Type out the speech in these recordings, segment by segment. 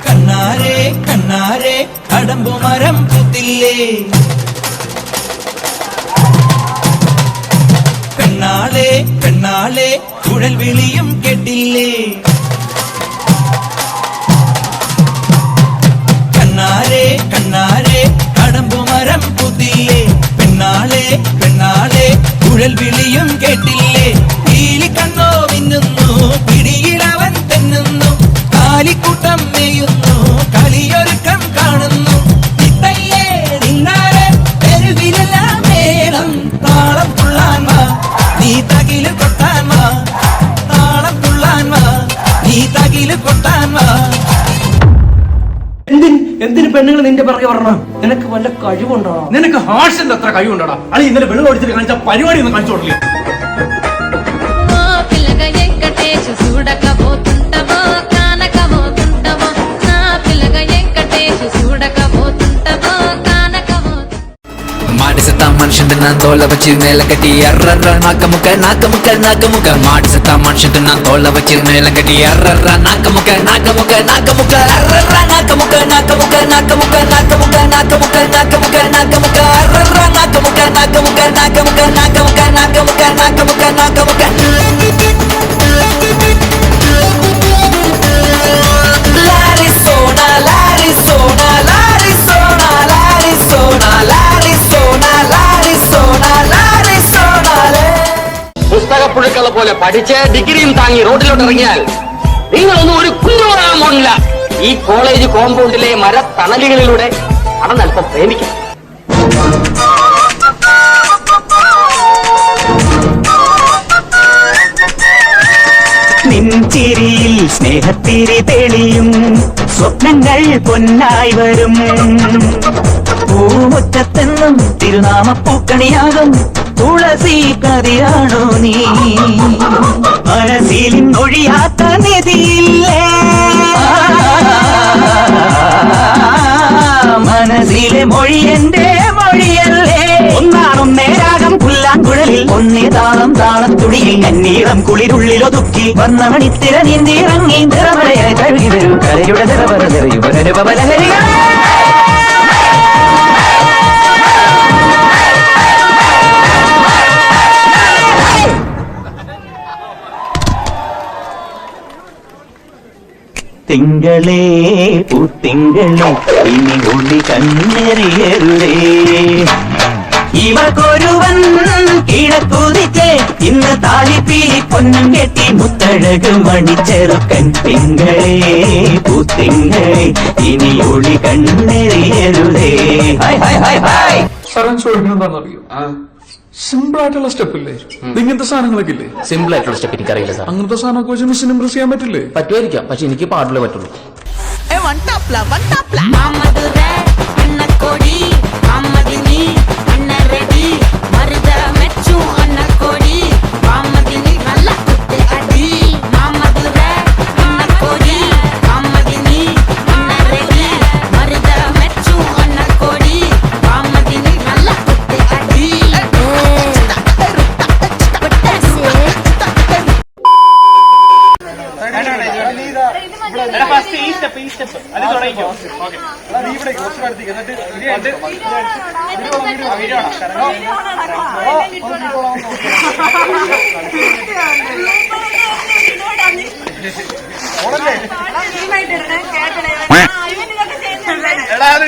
കണ്ണാരെ കണ്ണാരെ കടമ്പുമരം പൂത്തില്ലേ, പെണ്ണാളെ പെണ്ണാളെ കുഴൽ വിളിയും കേട്ടില്ലേ. കണ്ണാരെ കണ്ണാരെ കടമ്പുമരം പൂത്തില്ലേ, പെണ്ണാളെ പെണ്ണാളെ കുഴൽ വിളിയും കേട്ടില്ലേ. പീലി കണ്ണോ മിന്നുന്നു, പിടിയിലവൻ തെന്നുന്നു, കാലിക്കൂട്ടം മേയുന്നു, കളിയൊരുക്കം കാണുന്നു. ഇത്തയ്യേ നിന്നാരെ തെരുവിലെല്ലാം മേളം, താളം തുള്ളാൻ വാ നീ തകില് കൊട്ടാൻ വാ, താളം തുള്ളാൻ വാ നീ തകില് കൊട്ടാൻ വാ. എന്തിന് പെണ്ണുങ്ങൾ നിന്റെ പിറകെ വരണം? നിനക്ക് വല്ല കഴിവുണ്ടോ? നിനക്ക് ഹാർഷിന്റെ അത്ര കഴിവുണ്ടോടാ? അളി ഇന്നലെ വെള്ളം ഒഴിച്ചിട്ട് കാണിച്ച പരിപാടി ഒന്നും കാണിച്ചു കൊടുക്കില്ല. మనిషి నా తోళ్ళ వచ్చి నేల కట్టి ఎర్రర్ర నాకముక నాకముక నాకముక మాడిసతా మనిషి నా తోళ్ళ వచ్చి నేల కట్టి ఎర్రర్ర నాకముక నాకముక నాకముక ఎర్రర్ర నాకముక నాకముక నాకముక నాకముక నాకముక నాకముక నాకముక ఎర్రర్ర నాకముక నాకముక నాకముక నాకముక నాకముక నాకముక నాకముక లారి సోనా లారి సోనా లారి సోనా లారి సోనా లారి సోనా లారి సోనా లారి సోనాలే. പുസ്തകപ്പുഴുക്കളെ പോലെ പഠിച്ച് ഡിഗ്രിയും താങ്ങി റോഡിലോട്ട് ഇറങ്ങിയാൽ നിങ്ങളൊന്നും ഒരു കുഞ്ഞുറാൻ പോണില്ല. ഈ കോളേജ് കോമ്പൗണ്ടിലെ മരത്തണലുകളിലൂടെ അടന്നൽപ്പം പ്രേമിക്കാം. നിൻചിരിയിൽ സ്നേഹത്തിരി തെളിയും, സ്വപ്നങ്ങൾ പൊന്നായി വരും. പൂമുറ്റത്തെന്നും തിരുനാമപ്പൂക്കണിയാകും തുളസി കതിയാണോ നീ? മനസ്സിൽ ഒഴിയാത്ത നിധിയില്ലേ, മനസ്സിലെ മൊഴി എന്റെ മൊഴിയല്ലേ. ഒന്നാണൊന്നേ രാഗം പുല്ലാങ്കുഴലിൽ, ഒന്നേ താളം താളത്തുടിയിൽ, കന്നീളം കുളിരുള്ളിലൊതുക്കി വന്ന മണിത്തിര നീന്തിയിറങ്ങി നിറമഴയായി തഴുകി വരൂ കരയുടെ നിറവറ നിറയുവരനുപമലഹരികൾ. തിങ്കളേ പൂത്തിങ്കളേ ഇനി ഉള്ളി കണ്ണെറിയരുതേ. ഇവക്കൊരുവൻ കിഴക്കുതിച്ചേ ഇന്ന് താലിപ്പീലി പൊന്നും കെട്ടി മുത്തഴക് മണിച്ചെറുക്കൻ. തിങ്കളേ പൂത്തിങ്കളേ ഇനി ഉള്ളി കണ്ണെറിയരുതേ. ചോദിക്കണെന്താണെന്നറിയോ? സിമ്പിൾ ആയിട്ടുള്ള സ്റ്റെപ്പ് ഇല്ലേ? ഇങ്ങനത്തെ സാധനങ്ങളൊക്കെ ഇല്ലേ? സിമ്പിൾ ആയിട്ടുള്ള സ്റ്റെപ്പ് എനിക്കറിയില്ല സാർ. അങ്ങനത്തെ സാധനമൊക്കെ വെച്ച് മിസ്സിന് ഇംപ്രസ് ചെയ്യാൻ പറ്റില്ലേ? പറ്റുമായിരിക്കാം, പക്ഷെ എനിക്ക് പാടില്ലേ പറ്റുള്ളൂ.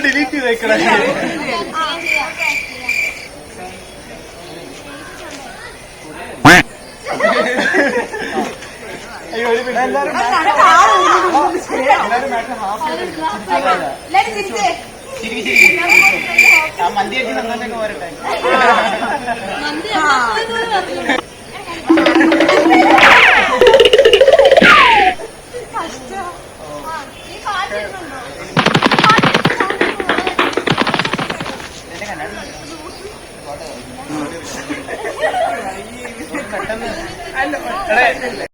ഡിലീറ്റ് ചെയ്തേക്കണേ. മന്തി